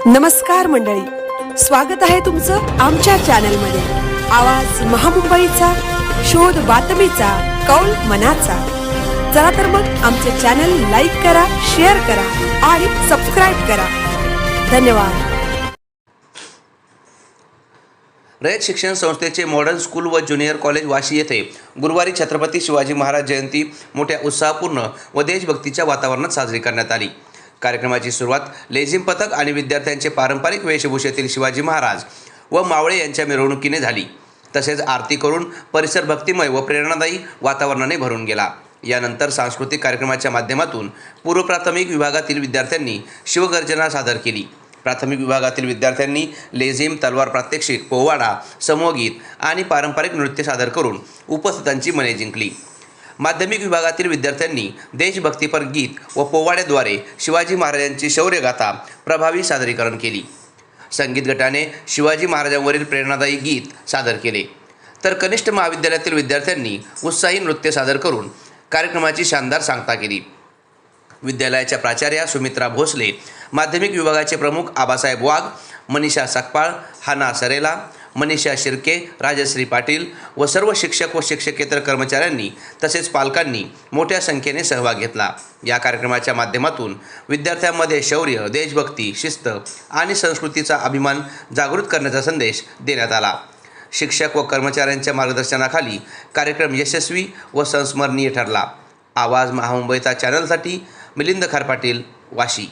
नमस्कार मंडळी, स्वागत आहे तुमचं आमच्या चॅनलमध्ये। आवाज महामुंबईचा, शोध बातमीचा, कौल मनाचा। चला तर मग आमचे चॅनल लाईक करा, शेअर करा आणि सबस्क्राइब करा। धन्यवाद। रयत शिक्षण संस्थेचे मॉडर्न स्कूल व ज्युनियर कॉलेज वाशी येथे गुरुवारी छत्रपती शिवाजी महाराज जयंती मोठ्या उत्साहपूर्ण व देशभक्तीच्या वातावरणात साजरी करण्यात आली। कार्यक्रमाची सुरुवात लेझिम पथक आणि विद्यार्थ्यांचे पारंपरिक वेशभूषेतील शिवाजी महाराज व मावळे यांच्या मिरवणुकीने झाली। तसेच आरती करून परिसर भक्तिमय व प्रेरणादायी वातावरणाने भरून गेला। यानंतर सांस्कृतिक कार्यक्रमाच्या माध्यमातून पूर्व प्राथमिक विभागातील विद्यार्थ्यांनी शिवगर्जना सादर केली। प्राथमिक विभागातील विद्यार्थ्यांनी लेझिम, तलवार प्रात्यक्षिक, पोवाडा, समूहगीत आणि पारंपरिक नृत्य सादर करून उपस्थितांची मने जिंकली। माध्यमिक विभागातील विद्यार्थ्यांनी देशभक्तीपर गीत व पोवाड्याद्वारे शिवाजी महाराजांची शौर्यगाथा प्रभावी सादरीकरण केली। संगीत गटाने शिवाजी महाराजांवरील प्रेरणादायी गीत सादर केले, तर कनिष्ठ महाविद्यालयातील विद्यार्थ्यांनी उत्साही नृत्य सादर करून कार्यक्रमाची शानदार सांगता केली। विद्यालयाच्या प्राचार्या सुमित्रा भोसले, माध्यमिक विभागाचे प्रमुख आबासाहेब वाघ, मनीषा सकपाळ, हाना सरेला, मनीषा शिर्के, राजश्री पाटील व सर्व शिक्षक व शिक्षकेतर कर्मचाऱ्यांनी तसेच पालकांनी मोठ्या संख्येने सहभाग घेतला। या कार्यक्रमाच्या माध्यमातून विद्यार्थ्यांमध्ये शौर्य, देशभक्ती, शिस्त आणि संस्कृतीचा अभिमान जागृत करण्याचा संदेश देण्यात आला। शिक्षक व कर्मचाऱ्यांच्या मार्गदर्शनाखाली कार्यक्रम यशस्वी व संस्मरणीय ठरला। आवाज महामुंबईचा चॅनलसाठी मिलिंद खारपाटील, वाशी।